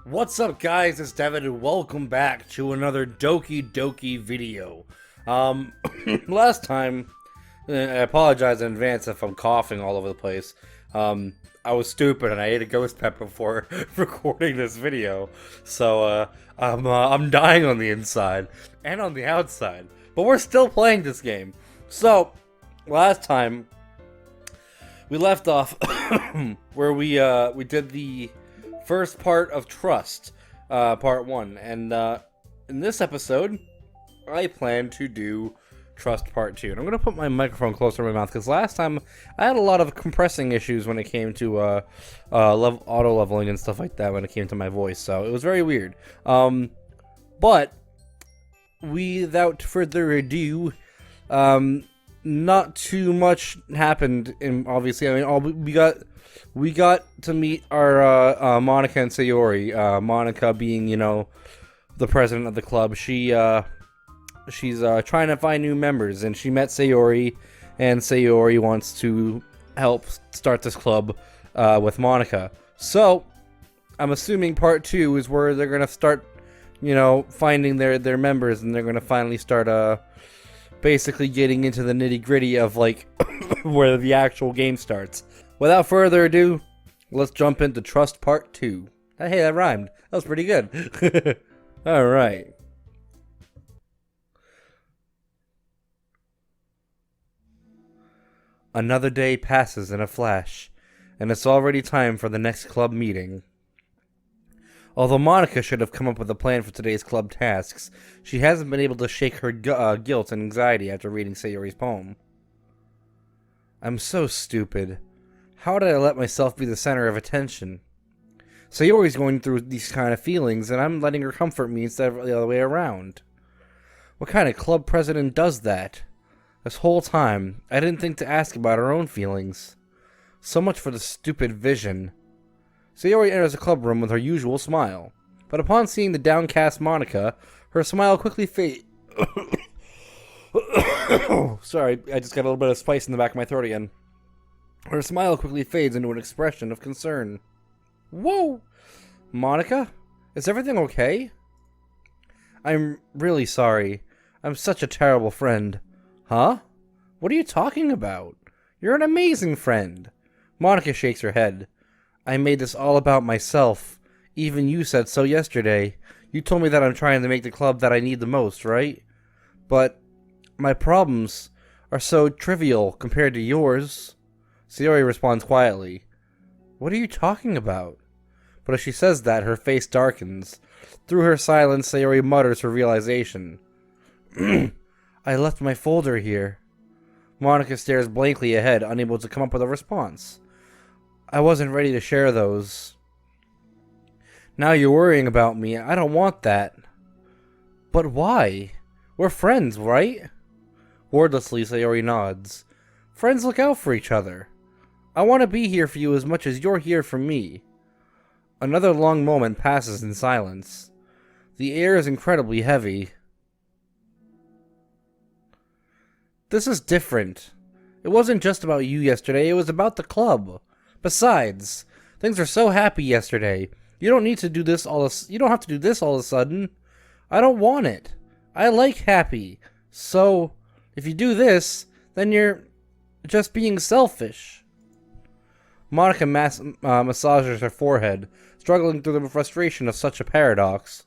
What's up, guys? It's Devin, and welcome back to another Doki Doki video. Last time, I apologize in advance if I'm coughing all over the place. I was stupid and I ate a ghost pep before recording this video, so I'm dying on the inside and on the outside. But we're still playing this game. So last time we left off where we did the first part of Trust, part 1, and in this episode, I plan to do Trust part 2, and I'm going to put my microphone closer to my mouth, because last time I had a lot of compressing issues when it came to auto-leveling and stuff like that when it came to my voice, so it was very weird. But, without further ado, not too much happened, obviously. I mean, we got to meet our Monika and Sayori. Monika being, the president of the club. She's trying to find new members, and she met Sayori, and Sayori wants to help start this club with Monika. So, I'm assuming part 2 is where they're gonna start, finding their members, and they're gonna finally start basically getting into the nitty-gritty of, like, where the actual game starts. Without further ado, let's jump into Trust Part 2. Hey, that rhymed. That was pretty good. Alright. Another day passes in a flash, and it's already time for the next club meeting. Although Monika should have come up with a plan for today's club tasks, she hasn't been able to shake her guilt and anxiety after reading Sayori's poem. I'm so stupid. How did I let myself be the center of attention? Sayori's going through these kind of feelings, and I'm letting her comfort me instead of the other way around. What kind of club president does that? This whole time, I didn't think to ask about her own feelings. So much for the stupid vision. Sayori enters the club room with her usual smile, but upon seeing the downcast Monika, her smile quickly fades. Sorry, I just got a little bit of spice in the back of my throat again. Her smile quickly fades into an expression of concern. Whoa! Monika? Is everything okay? I'm really sorry. I'm such a terrible friend. Huh? What are you talking about? You're an amazing friend. Monika shakes her head. I made this all about myself. Even you said so yesterday. You told me that I'm trying to make the club that I need the most, right? But my problems are so trivial compared to yours. Sayori responds quietly. What are you talking about? But as she says that, her face darkens. Through her silence, Sayori mutters her realization. I left my folder here. Monika stares blankly ahead, unable to come up with a response. I wasn't ready to share those. Now you're worrying about me. I don't want that. But why? We're friends, right? Wordlessly, Sayori nods. Friends look out for each other. I want to be here for you as much as you're here for me. Another long moment passes in silence. The air is incredibly heavy. This is different. It wasn't just about you yesterday, it was about the club. Besides, things were so happy yesterday. You don't have to do this all of a sudden. I don't want it. I like happy. So, if you do this, then you're just being selfish. Monika massages her forehead, struggling through the frustration of such a paradox.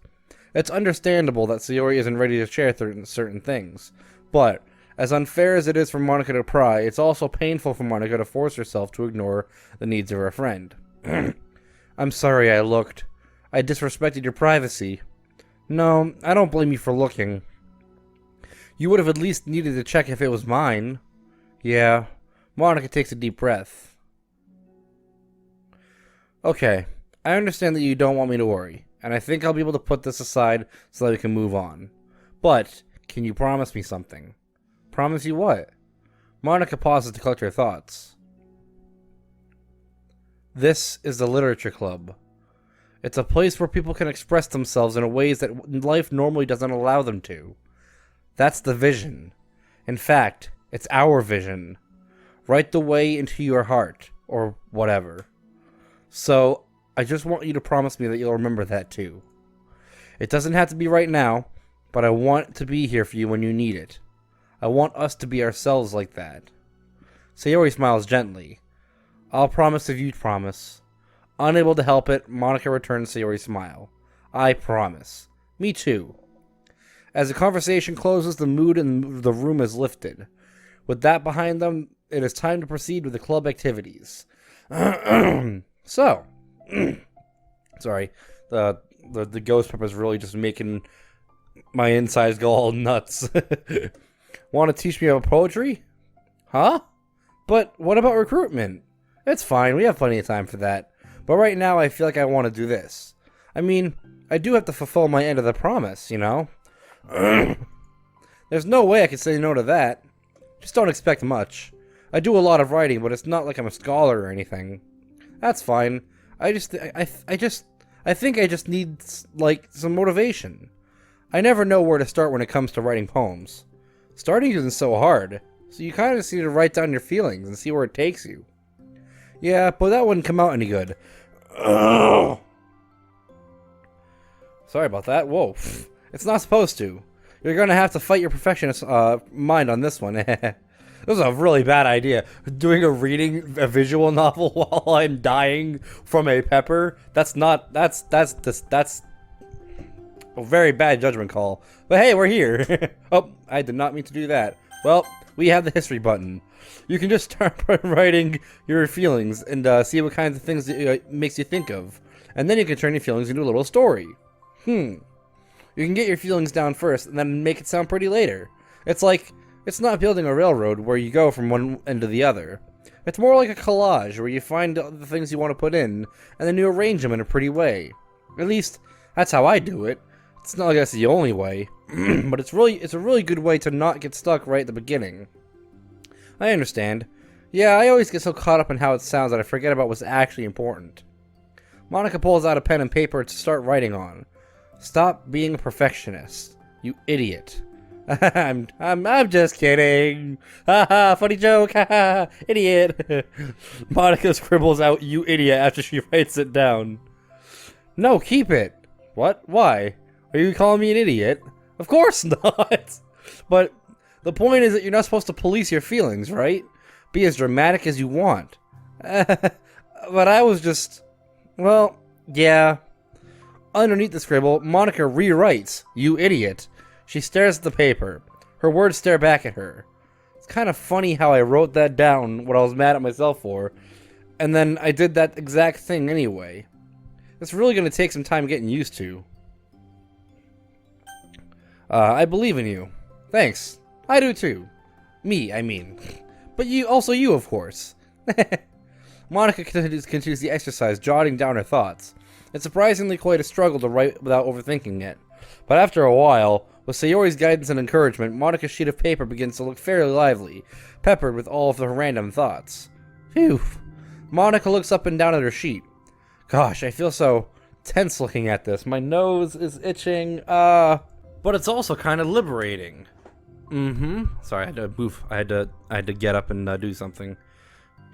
It's understandable that Sayori isn't ready to share certain things, but as unfair as it is for Monika to pry, it's also painful for Monika to force herself to ignore the needs of her friend. I'm sorry I looked. I disrespected your privacy. No, I don't blame you for looking. You would have at least needed to check if it was mine. Yeah. Monika takes a deep breath. Okay, I understand that you don't want me to worry, and I think I'll be able to put this aside so that we can move on. But, can you promise me something? Promise you what? Monika pauses to collect her thoughts. This is the Literature Club. It's a place where people can express themselves in ways that life normally doesn't allow them to. That's the vision. In fact, it's our vision. Right the way into your heart, or whatever. So, I just want you to promise me that you'll remember that too. It doesn't have to be right now, but I want to be here for you when you need it. I want us to be ourselves like that. Sayori smiles gently. I'll promise if you promise. Unable to help it, Monika returns Sayori's smile. I promise. Me too. As the conversation closes, the mood in the room is lifted. With that behind them, it is time to proceed with the club activities. So, sorry, the ghost pepper is really just making my insides go all nuts. Want to teach me about poetry? Huh? But what about recruitment? It's fine, we have plenty of time for that. But right now I feel like I want to do this. I mean, I do have to fulfill my end of the promise, you know? There's no way I can say no to that. Just don't expect much. I do a lot of writing, but it's not like I'm a scholar or anything. That's fine. I think I just need, like, some motivation. I never know where to start when it comes to writing poems. Starting isn't so hard, so you kind of just need to write down your feelings and see where it takes you. Yeah, but that wouldn't come out any good. Ugh. Sorry about that. Whoa. It's not supposed to. You're gonna have to fight your perfectionist mind on this one. This is a really bad idea. Doing a visual novel while I'm dying from a pepper. That's a very bad judgment call. But hey, we're here. Oh, I did not mean to do that. Well, we have the history button. You can just start writing your feelings and see what kinds of things it makes you think of. And then you can turn your feelings into a little story. You can get your feelings down first and then make it sound pretty later. It's not building a railroad where you go from one end to the other. It's more like a collage where you find the things you want to put in and then you arrange them in a pretty way. At least, that's how I do it. It's not like that's the only way, but it's a really good way to not get stuck right at the beginning. I understand. Yeah, I always get so caught up in how it sounds that I forget about what's actually important. Monika pulls out a pen and paper to start writing on. Stop being a perfectionist, you idiot. I'm just kidding. Haha, funny joke. Haha, idiot. Monika scribbles out "you idiot" after she writes it down. No, keep it. What? Why? Are you calling me an idiot? Of course not. But the point is that you're not supposed to police your feelings, right? Be as dramatic as you want. But I was just... Well, yeah. Underneath the scribble, Monika rewrites, "you idiot." She stares at the paper. Her words stare back at her. It's kind of funny how I wrote that down, what I was mad at myself for, and then I did that exact thing anyway. It's really going to take some time getting used to. I believe in you. Thanks. I do too. Me, I mean. But you, of course. Monika continues the exercise, jotting down her thoughts. It's surprisingly quite a struggle to write without overthinking it. But after a while, with Sayori's guidance and encouragement, Monika's sheet of paper begins to look fairly lively, peppered with all of her random thoughts. Phew. Monika looks up and down at her sheet. Gosh, I feel so tense looking at this. My nose is itching, but it's also kind of liberating. Sorry, I had to move. I had to get up and do something.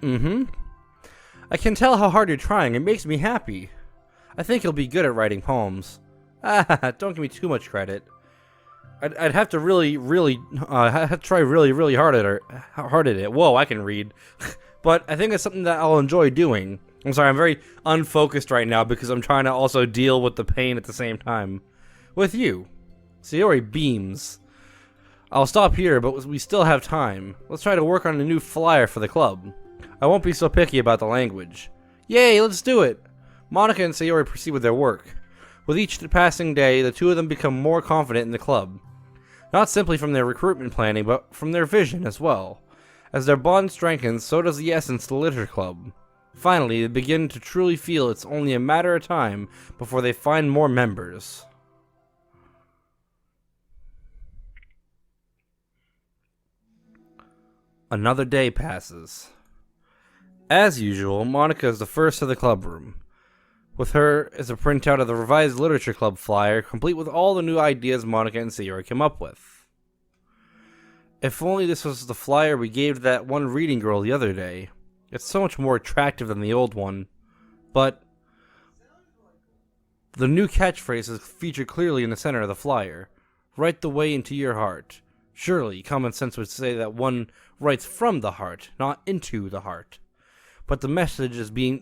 I can tell how hard you're trying. It makes me happy. I think you'll be good at writing poems. Don't give me too much credit. I'd have to have to try really hard at it. Whoa, I can read. But I think it's something that I'll enjoy doing. I'm sorry, I'm very unfocused right now because I'm trying to also deal with the pain at the same time. With you. Sayori beams. I'll stop here, but we still have time. Let's try to work on a new flyer for the club. I won't be so picky about the language. Yay, let's do it! Monika and Sayori proceed with their work. With each passing day, the two of them become more confident in the club. Not simply from their recruitment planning, but from their vision as well. As their bond strengthens, so does the essence of the literature club. Finally, they begin to truly feel it's only a matter of time before they find more members. Another day passes. As usual, Monika is the first to the club room. With her is a printout of the revised literature club flyer, complete with all the new ideas Monika and Sayori came up with. If only this was the flyer we gave to that one reading girl the other day. It's so much more attractive than the old one. But The new catchphrase is featured clearly in the center of the flyer. Write the way into your heart. Surely, common sense would say that one writes from the heart, not into the heart. But the message is The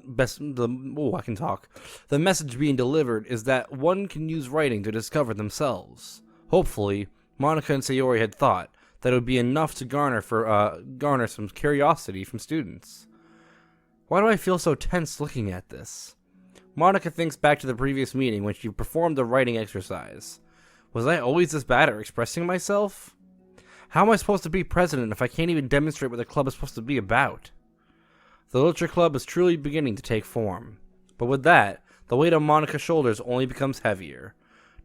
message being delivered is that one can use writing to discover themselves. Hopefully, Monika and Sayori had thought that it would be enough to garner some curiosity from students. Why do I feel so tense looking at this? Monika thinks back to the previous meeting when she performed the writing exercise. Was I always this bad at expressing myself? How am I supposed to be president if I can't even demonstrate what the club is supposed to be about? The literature club is truly beginning to take form. But with that, the weight on Monika's shoulders only becomes heavier.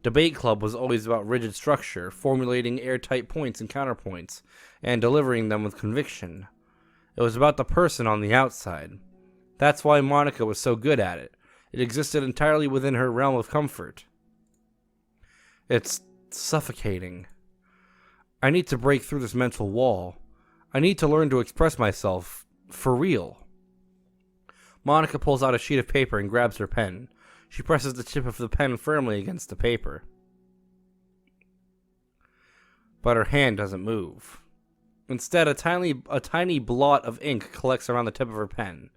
Debate club was always about rigid structure, formulating airtight points and counterpoints, and delivering them with conviction. It was about the person on the outside. That's why Monika was so good at it. It existed entirely within her realm of comfort. It's suffocating. I need to break through this mental wall. I need to learn to express myself for real. Monika pulls out a sheet of paper and grabs her pen. She presses the tip of the pen firmly against the paper. But her hand doesn't move. Instead, a tiny blot of ink collects around the tip of her pen.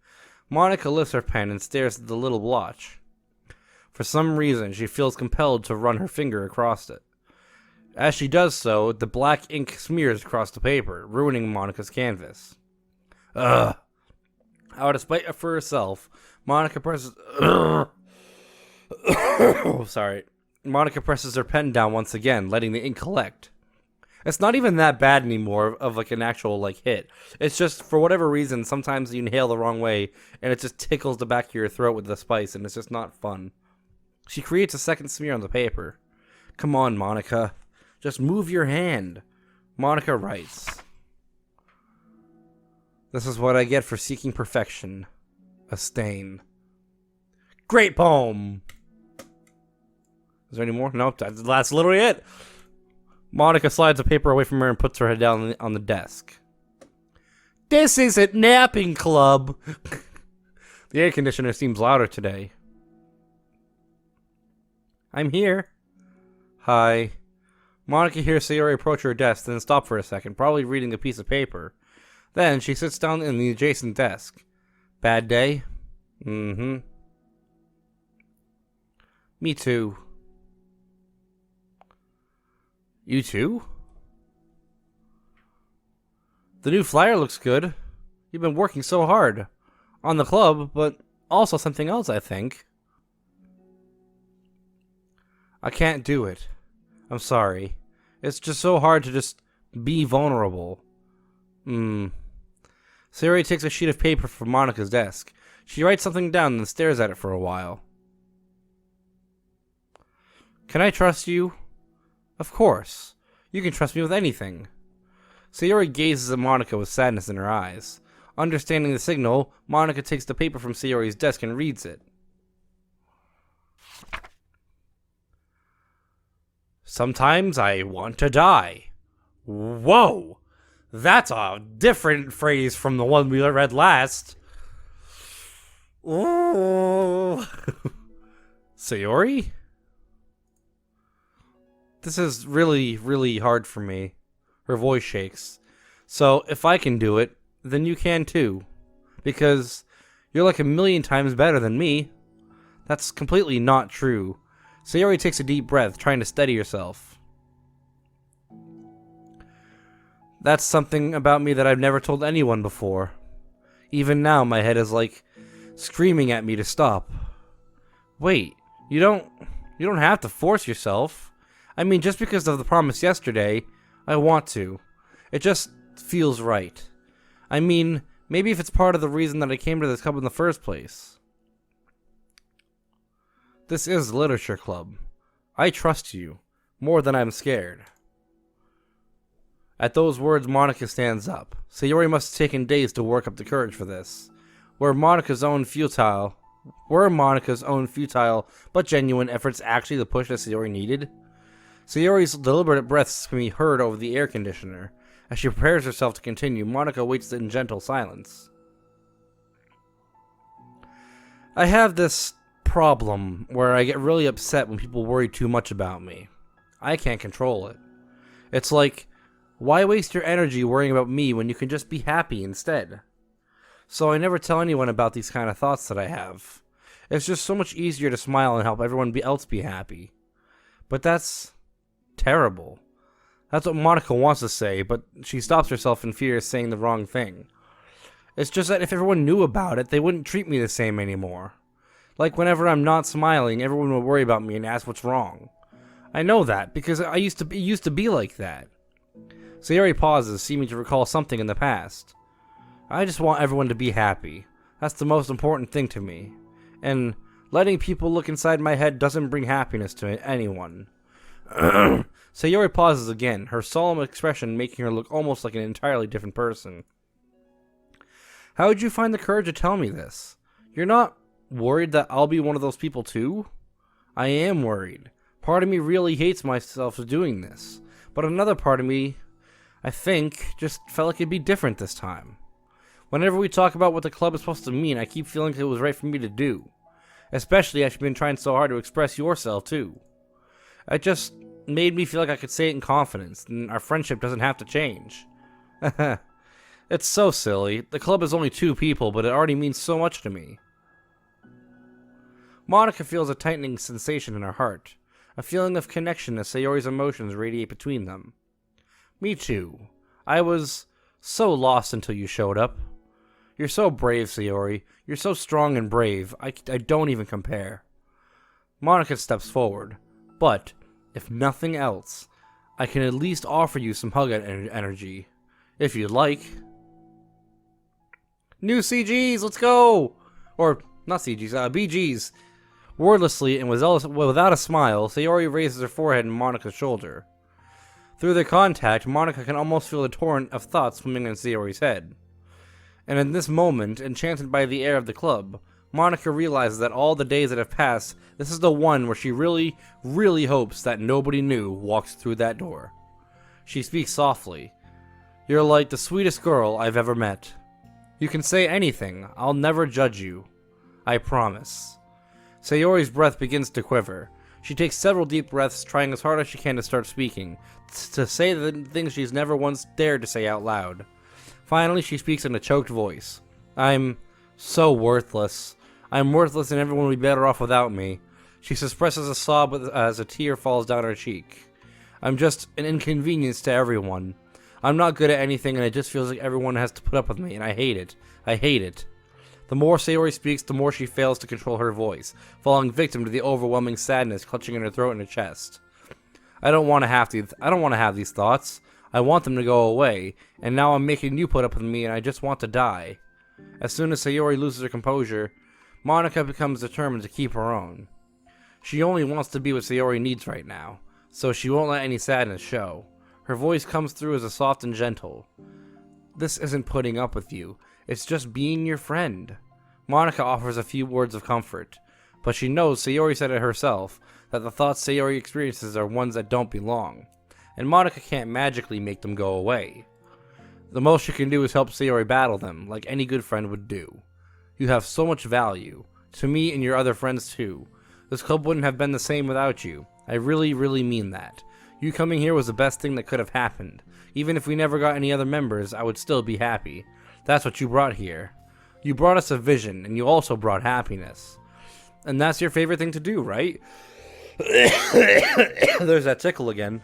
Monika lifts her pen and stares at the little blotch. For some reason, she feels compelled to run her finger across it. As she does so, the black ink smears across the paper, ruining Monika's canvas. Ugh. Out of spite for herself, Monika presses... Monika presses her pen down once again, letting the ink collect. It's not even that bad anymore of like an actual hit. It's just, for whatever reason, sometimes you inhale the wrong way, and it just tickles the back of your throat with the spice, and it's just not fun. She creates a second smear on the paper. Come on, Monika. Just move your hand. Monika writes. This is what I get for seeking perfection. A stain. Great poem! Is there any more? Nope, that's literally it. Monika slides the paper away from her and puts her head down on the desk. This isn't napping club. The air conditioner seems louder today. I'm here. Hi. Monika hears Sayori approach her desk, then stop for a second, probably reading a piece of paper. Then she sits down in the adjacent desk. Bad day? Mm-hmm. Me too. You too? The new flyer looks good. You've been working so hard. On the club, but also something else, I think. I can't do it. I'm sorry. It's just so hard to just be vulnerable. Sayori takes a sheet of paper from Monika's desk. She writes something down and stares at it for a while. Can I trust you? Of course. You can trust me with anything. Sayori gazes at Monika with sadness in her eyes. Understanding the signal, Monika takes the paper from Sayori's desk and reads it. Sometimes I want to die. Whoa! That's a different phrase from the one we read last. Ooh. Sayori? This is really, really hard for me. Her voice shakes. So, if I can do it, then you can too. Because you're like a million times better than me. That's completely not true. Sayori takes a deep breath, trying to steady herself. That's something about me that I've never told anyone before. Even now, my head is like screaming at me to stop. Wait, you don't have to force yourself. I mean, just because of the promise yesterday, I want to. It just feels right. I mean, maybe if it's part of the reason that I came to this club in the first place. This is Literature Club. I trust you, more than I'm scared. At those words, Monika stands up. Sayori must have taken days to work up the courage for this. Were Monika's own futile but genuine efforts actually the push that Sayori needed? Sayori's deliberate breaths can be heard over the air conditioner. As she prepares herself to continue, Monika waits in gentle silence. I have this problem where I get really upset when people worry too much about me. I can't control it. It's like, why waste your energy worrying about me when you can just be happy instead? So I never tell anyone about these kind of thoughts that I have. It's just so much easier to smile and help everyone else be happy. But that's terrible. That's what Monika wants to say, but she stops herself in fear of saying the wrong thing. It's just that if everyone knew about it, they wouldn't treat me the same anymore. Like whenever I'm not smiling, everyone would worry about me and ask what's wrong. I know that, because it used to be like that. Sayori pauses, seeming to recall something in the past. I just want everyone to be happy. That's the most important thing to me. And letting people look inside my head doesn't bring happiness to anyone. Sayori pauses again, her solemn expression making her look almost like an entirely different person. How did you find the courage to tell me this? You're not worried that I'll be one of those people too? I am worried. Part of me really hates myself for doing this. But another part of me, I think, just felt like it'd be different this time. Whenever we talk about what the club is supposed to mean, I keep feeling it was right for me to do. Especially as you've been trying so hard to express yourself too. It just made me feel like I could say it in confidence, and our friendship doesn't have to change. It's so silly. The club is only 2 people, but it already means so much to me. Monika feels a tightening sensation in her heart. A feeling of connection as Sayori's emotions radiate between them. Me too. I was so lost until you showed up. You're so brave, Sayori. You're so strong and brave. I don't even compare. Monika steps forward. But, if nothing else, I can at least offer you some hug energy. If you'd like. New CGs, let's go! Or, not CGs, BGs. Wordlessly and without a smile, Sayori raises her forehead on Monika's shoulder. Through their contact, Monika can almost feel the torrent of thoughts swimming in Sayori's head. And in this moment, enchanted by the air of the club, Monika realizes that all the days that have passed, this is the one where she really, really hopes that nobody new walks through that door. She speaks softly. You're like the sweetest girl I've ever met. You can say anything. I'll never judge you. I promise. Sayori's breath begins to quiver. She takes several deep breaths, trying as hard as she can to start speaking, to say the things she's never once dared to say out loud. Finally, she speaks in a choked voice. I'm so worthless. I'm worthless and everyone would be better off without me. She suppresses a sob as a tear falls down her cheek. I'm just an inconvenience to everyone. I'm not good at anything and it just feels like everyone has to put up with me and I hate it. I hate it. The more Sayori speaks, the more she fails to control her voice, falling victim to the overwhelming sadness clutching in her throat and her chest. I don't want to have these thoughts. I want them to go away, and now I'm making you put up with me and I just want to die. As soon as Sayori loses her composure, Monika becomes determined to keep her own. She only wants to be what Sayori needs right now, so she won't let any sadness show. Her voice comes through as a soft and gentle. This isn't putting up with you. It's just being your friend. Monika offers a few words of comfort, but she knows Sayori said it herself, that the thoughts Sayori experiences are ones that don't belong, and Monika can't magically make them go away. The most she can do is help Sayori battle them, like any good friend would do. You have so much value, to me and your other friends too. This club wouldn't have been the same without you. I really, really mean that. You coming here was the best thing that could have happened. Even if we never got any other members, I would still be happy. That's what you brought here. You brought us a vision, and you also brought happiness. And that's your favorite thing to do, right? There's that tickle again.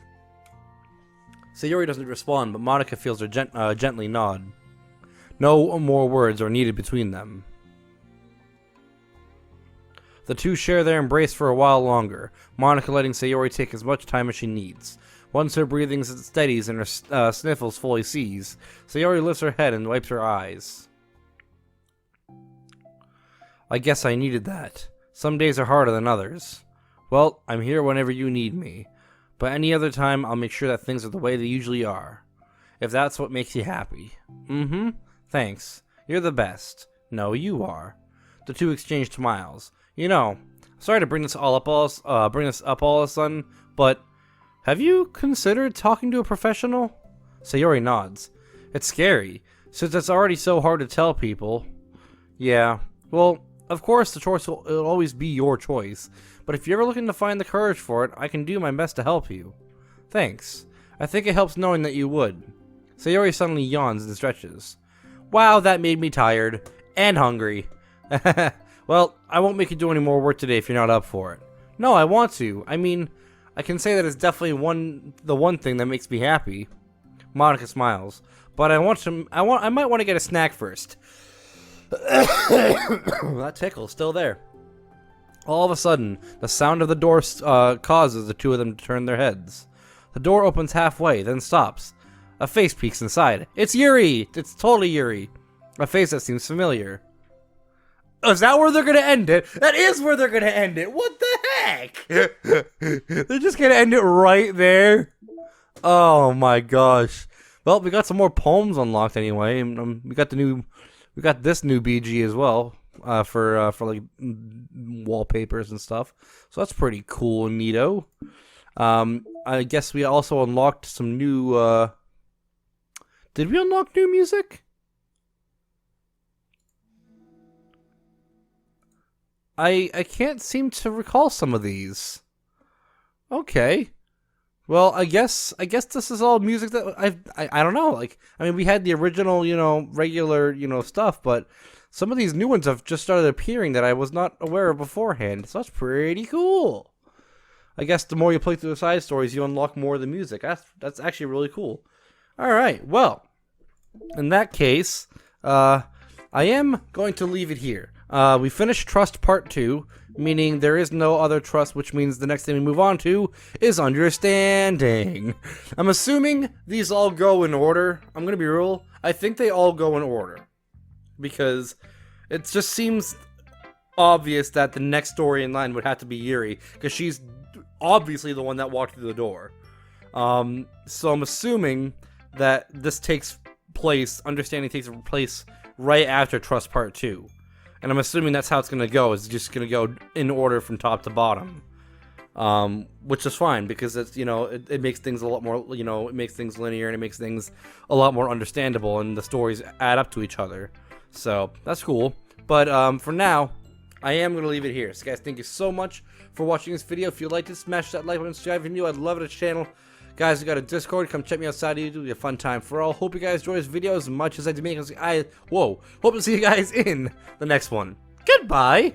Sayori doesn't respond, but Monika feels her gently nod. No more words are needed between them. The two share their embrace for a while longer, Monika letting Sayori take as much time as she needs. Once her breathing steadies and her sniffles fully cease, Sayori lifts her head and wipes her eyes. I guess I needed that. Some days are harder than others. Well, I'm here whenever you need me. But any other time, I'll make sure that things are the way they usually are. If that's what makes you happy. Mm-hmm. Thanks. You're the best. No, you are. The two exchange smiles. You know, sorry to bring this up all of a sudden, but have you considered talking to a professional? Sayori nods. It's scary, since it's already so hard to tell people. Yeah, well, Of course, the choice will always be your choice, but if you're ever looking to find the courage for it, I can do my best to help you. Thanks. I think it helps knowing that you would. Sayori suddenly yawns and stretches. Wow, that made me tired. And hungry. Well, I won't make you do any more work today if you're not up for it. No, I want to. I mean, I can say that it's definitely the one thing that makes me happy. Monika smiles. But I might want to get a snack first. That tickle's still there. All of a sudden, the sound of the door causes the two of them to turn their heads. The door opens halfway, then stops. A face peeks inside. It's Yuri! It's totally Yuri. A face that seems familiar. Is that where they're gonna end it? That is where they're gonna end it! What the heck? They're just gonna end it right there? Oh my gosh. Well, we got some more poems unlocked anyway. We got this new BG as well. For like wallpapers and stuff. So that's pretty cool and neato. I guess we also unlocked some new, did we unlock new music? I can't seem to recall some of these. Okay. Well, I guess this is all music that I don't know. Like, I mean, we had the original, regular, stuff, but some of these new ones have just started appearing that I was not aware of beforehand. So that's pretty cool. I guess the more you play through the side stories, you unlock more of the music. That's actually really cool. All right. Well, in that case, I am going to leave it here. We finished Trust Part 2, meaning there is no other trust, which means the next thing we move on to is Understanding. I'm assuming these all go in order. I'm going to be real. I think they all go in order. Because it just seems obvious that the next story in line would have to be Yuri, because she's obviously the one that walked through the door. So I'm assuming that this takes place, Understanding takes place right after Trust Part 2. And I'm assuming that's how it's going to go. It's just going to go in order from top to bottom. Which is fine, because it's, it makes things a lot more, it makes things linear, and it makes things a lot more understandable, and the stories add up to each other. So, that's cool. But, for now, I am going to leave it here. So, guys, thank you so much for watching this video. If you liked it, smash that like button, subscribe if you're new. I'd love it, channel. Guys, we got a Discord. Come check me outside. It'll be a fun time for all. Hope you guys enjoy this video as much as I do make. Hope to see you guys in the next one. Goodbye.